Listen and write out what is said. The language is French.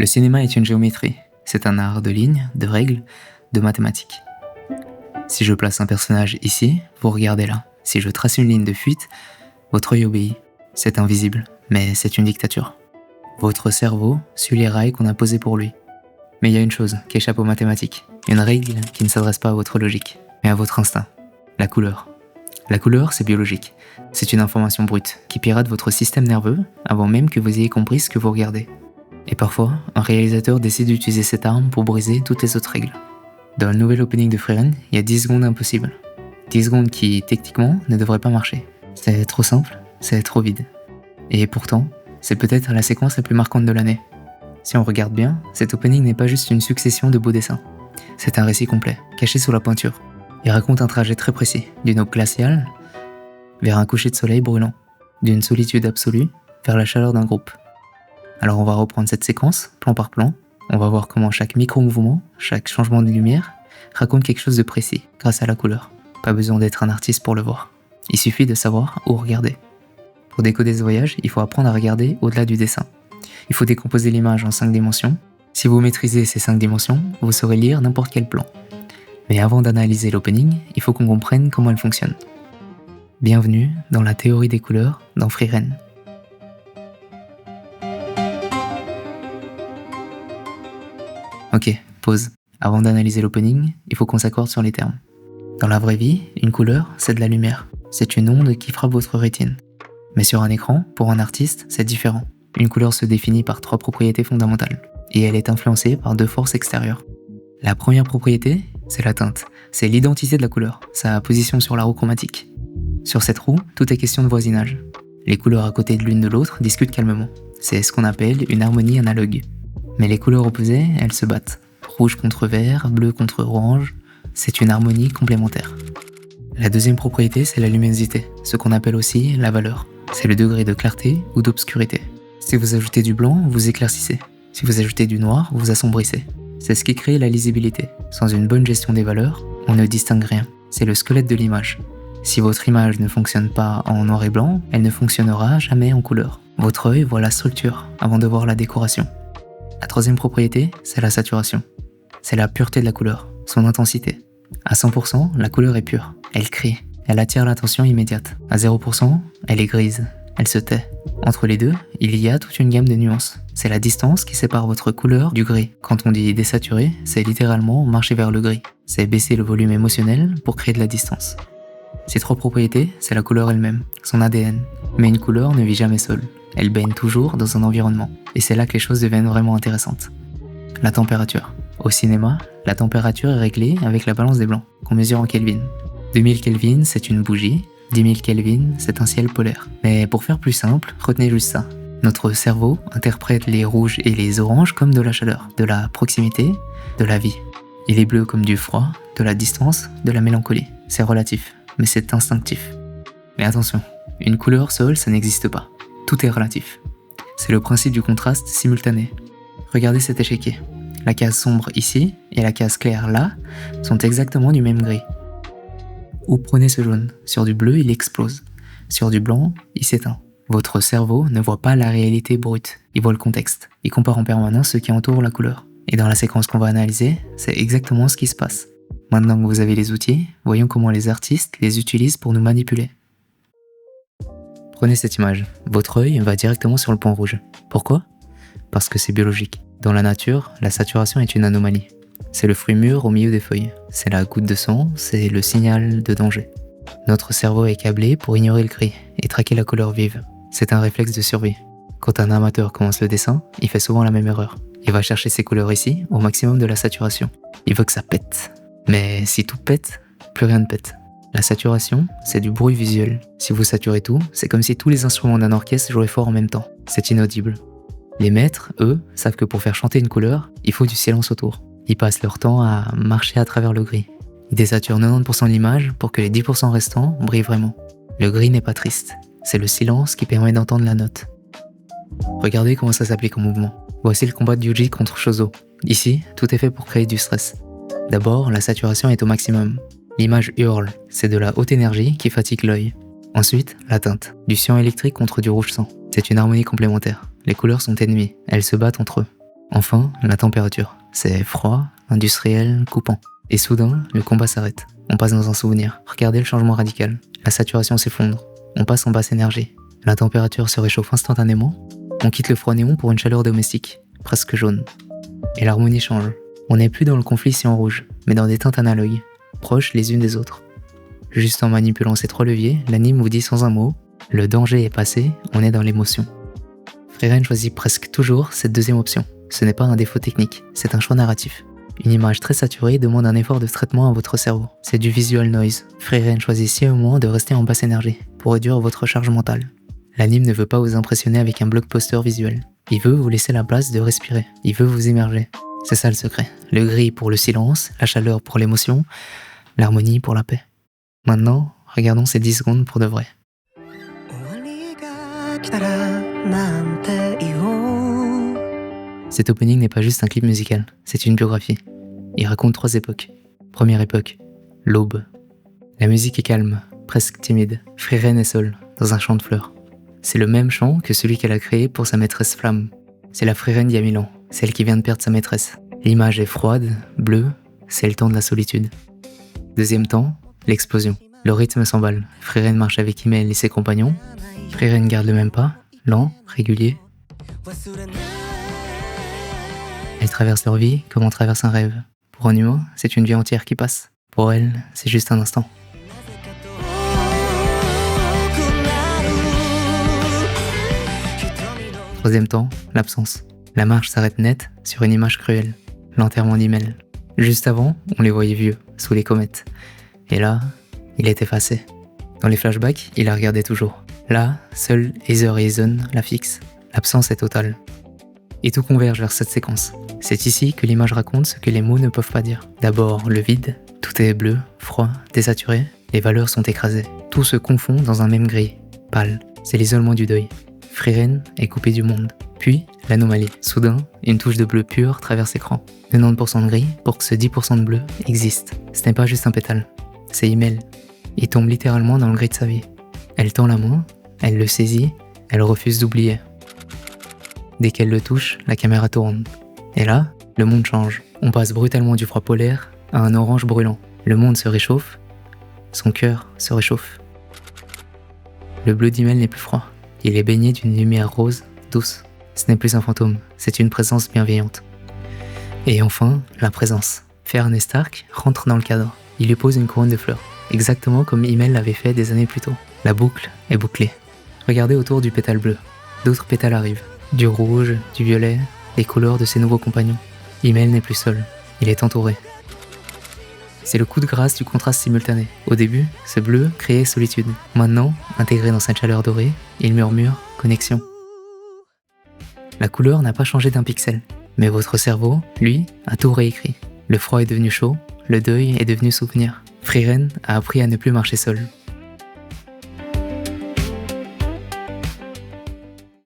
Le cinéma est une géométrie. C'est un art de lignes, de règles, de mathématiques. Si je place un personnage ici, vous regardez là. Si je trace une ligne de fuite, votre œil obéit. C'est invisible, mais c'est une dictature. Votre cerveau suit les rails qu'on a posés pour lui. Mais il y a une chose qui échappe aux mathématiques. Une règle qui ne s'adresse pas à votre logique, mais à votre instinct. La couleur. La couleur, c'est biologique. C'est une information brute qui pirate votre système nerveux avant même que vous ayez compris ce que vous regardez. Et parfois, un réalisateur décide d'utiliser cette arme pour briser toutes les autres règles. Dans le nouvel opening de Frieren, il y a 10 secondes impossibles. 10 secondes qui, techniquement, ne devraient pas marcher. C'est trop simple, c'est trop vide. Et pourtant, c'est peut-être la séquence la plus marquante de l'année. Si on regarde bien, cet opening n'est pas juste une succession de beaux dessins. C'est un récit complet, caché sous la peinture. Il raconte un trajet très précis, d'une eau glaciale vers un coucher de soleil brûlant, d'une solitude absolue vers la chaleur d'un groupe. Alors on va reprendre cette séquence, plan par plan. On va voir comment chaque micro-mouvement, chaque changement de lumière raconte quelque chose de précis grâce à la couleur. Pas besoin d'être un artiste pour le voir. Il suffit de savoir où regarder. Pour décoder ce voyage, il faut apprendre à regarder au-delà du dessin. Il faut décomposer l'image en 5 dimensions. Si vous maîtrisez ces 5 dimensions, vous saurez lire n'importe quel plan. Mais avant d'analyser l'opening, il faut qu'on comprenne comment elle fonctionne. Bienvenue dans la théorie des couleurs dans Frieren. Ok, pause. Avant d'analyser l'opening, il faut qu'on s'accorde sur les termes. Dans la vraie vie, une couleur, c'est de la lumière. C'est une onde qui frappe votre rétine. Mais sur un écran, pour un artiste, c'est différent. Une couleur se définit par 3 propriétés fondamentales. Et elle est influencée par 2 forces extérieures. La première propriété, c'est la teinte. C'est l'identité de la couleur, sa position sur la roue chromatique. Sur cette roue, tout est question de voisinage. Les couleurs à côté de l'une de l'autre discutent calmement. C'est ce qu'on appelle une harmonie analogue. Mais les couleurs opposées, elles se battent. Rouge contre vert, bleu contre orange, c'est une harmonie complémentaire. La deuxième propriété, c'est la luminosité, ce qu'on appelle aussi la valeur. C'est le degré de clarté ou d'obscurité. Si vous ajoutez du blanc, vous éclaircissez. Si vous ajoutez du noir, vous assombrissez. C'est ce qui crée la lisibilité. Sans une bonne gestion des valeurs, on ne distingue rien. C'est le squelette de l'image. Si votre image ne fonctionne pas en noir et blanc, elle ne fonctionnera jamais en couleur. Votre œil voit la structure avant de voir la décoration. La troisième propriété, c'est la saturation. C'est la pureté de la couleur, son intensité. À 100%, la couleur est pure. Elle crie. Elle attire l'attention immédiate. À 0%, elle est grise. Elle se tait. Entre les deux, il y a toute une gamme de nuances. C'est la distance qui sépare votre couleur du gris. Quand on dit désaturé, c'est littéralement marcher vers le gris. C'est baisser le volume émotionnel pour créer de la distance. Ces 3 propriétés, c'est la couleur elle-même, son ADN. Mais une couleur ne vit jamais seule. Elle baigne toujours dans un environnement. Et c'est là que les choses deviennent vraiment intéressantes. La température. Au cinéma, la température est réglée avec la balance des blancs, qu'on mesure en Kelvin. 2000 Kelvin, c'est une bougie. 10 000 Kelvin, c'est un ciel polaire. Mais pour faire plus simple, retenez juste ça. Notre cerveau interprète les rouges et les oranges comme de la chaleur, de la proximité, de la vie. Et les bleus comme du froid, de la distance, de la mélancolie. C'est relatif, mais c'est instinctif. Mais attention, une couleur seule, ça n'existe pas. Tout est relatif. C'est le principe du contraste simultané. Regardez cet échiquier. La case sombre ici et la case claire là sont exactement du même gris. Ou prenez ce jaune. Sur du bleu, il explose. Sur du blanc, il s'éteint. Votre cerveau ne voit pas la réalité brute. Il voit le contexte. Il compare en permanence ce qui entoure la couleur. Et dans la séquence qu'on va analyser, c'est exactement ce qui se passe. Maintenant que vous avez les outils, voyons comment les artistes les utilisent pour nous manipuler. Prenez cette image. Votre œil va directement sur le point rouge. Pourquoi ? Parce que c'est biologique. Dans la nature, la saturation est une anomalie. C'est le fruit mûr au milieu des feuilles. C'est la goutte de sang, c'est le signal de danger. Notre cerveau est câblé pour ignorer le gris et traquer la couleur vive. C'est un réflexe de survie. Quand un amateur commence le dessin, il fait souvent la même erreur. Il va chercher ses couleurs ici, au maximum de la saturation. Il veut que ça pète. Mais si tout pète, plus rien ne pète. La saturation, c'est du bruit visuel. Si vous saturez tout, c'est comme si tous les instruments d'un orchestre jouaient fort en même temps. C'est inaudible. Les maîtres, eux, savent que pour faire chanter une couleur, il faut du silence autour. Ils passent leur temps à marcher à travers le gris. Ils désaturent 90% de l'image pour que les 10% restants brillent vraiment. Le gris n'est pas triste. C'est le silence qui permet d'entendre la note. Regardez comment ça s'applique en mouvement. Voici le combat de Yuji contre Shozo. Ici, tout est fait pour créer du stress. D'abord, la saturation est au maximum. L'image hurle, c'est de la haute énergie qui fatigue l'œil. Ensuite, la teinte, du cyan électrique contre du rouge sang. C'est une harmonie complémentaire. Les couleurs sont ennemies, elles se battent entre eux. Enfin, la température. C'est froid, industriel, coupant. Et soudain, le combat s'arrête. On passe dans un souvenir. Regardez le changement radical. La saturation s'effondre. On passe en basse énergie. La température se réchauffe instantanément. On quitte le froid néon pour une chaleur domestique, presque jaune. Et l'harmonie change. On n'est plus dans le conflit cyan rouge, mais dans des teintes analogues, proches les unes des autres. Juste en manipulant ces 3 leviers, l'anime vous dit sans un mot, le danger est passé, on est dans l'émotion. Frieren choisit presque toujours cette deuxième option. Ce n'est pas un défaut technique, c'est un choix narratif. Une image très saturée demande un effort de traitement à votre cerveau. C'est du visual noise. Frieren choisit sciemment de rester en basse énergie, pour réduire votre charge mentale. L'anime ne veut pas vous impressionner avec un blockbuster visuel. Il veut vous laisser la place de respirer. Il veut vous immerger. C'est ça le secret. Le gris pour le silence, la chaleur pour l'émotion, l'harmonie pour la paix. Maintenant, regardons ces 10 secondes pour de vrai. Cet opening n'est pas juste un clip musical, c'est une biographie. Il raconte 3 époques. Première époque, l'aube. La musique est calme, presque timide. Frieren est seule, dans un champ de fleurs. C'est le même chant que celui qu'elle a créé pour sa maîtresse Flamme. C'est la Frieren d'il y a 1000 ans, celle qui vient de perdre sa maîtresse. L'image est froide, bleue, c'est le temps de la solitude. Deuxième temps, l'explosion. Le rythme s'emballe. Frieren marche avec Himmel et ses compagnons. Frieren garde le même pas, lent, régulier. Elle traverse leur vie comme on traverse un rêve. Pour un humain, c'est une vie entière qui passe. Pour elle, c'est juste un instant. Troisième temps, l'absence. La marche s'arrête net sur une image cruelle. L'enterrement d'Himmel. Juste avant, on les voyait vieux, sous les comètes. Et là, il est effacé. Dans les flashbacks, il la regardait toujours. Là, seul Heather et Ethan la fixent. L'absence est totale. Et tout converge vers cette séquence. C'est ici que l'image raconte ce que les mots ne peuvent pas dire. D'abord, le vide. Tout est bleu, froid, désaturé. Les valeurs sont écrasées. Tout se confond dans un même gris, pâle. C'est l'isolement du deuil. Frieren est coupé du monde. Puis, l'anomalie. Soudain, une touche de bleu pur traverse l'écran. 90% de gris pour que ce 10% de bleu existe. Ce n'est pas juste un pétale. C'est Himmel. Il tombe littéralement dans le gris de sa vie. Elle tend la main, elle le saisit, elle refuse d'oublier. Dès qu'elle le touche, la caméra tourne. Et là, le monde change. On passe brutalement du froid polaire à un orange brûlant. Le monde se réchauffe, son cœur se réchauffe. Le bleu d'Himmel n'est plus froid. Il est baigné d'une lumière rose, douce. Ce n'est plus un fantôme, c'est une présence bienveillante. Et enfin, la présence. Fern et Stark rentrent dans le cadre. Il lui pose une couronne de fleurs, exactement comme Himmel l'avait fait des années plus tôt. La boucle est bouclée. Regardez autour du pétale bleu. D'autres pétales arrivent. Du rouge, du violet, les couleurs de ses nouveaux compagnons. Himmel n'est plus seul, il est entouré. C'est le coup de grâce du contraste simultané. Au début, ce bleu créait solitude. Maintenant, intégré dans cette chaleur dorée, il murmure « connexion ». La couleur n'a pas changé d'un pixel, mais votre cerveau, lui, a tout réécrit. Le froid est devenu chaud, le deuil est devenu souvenir. Frieren a appris à ne plus marcher seul.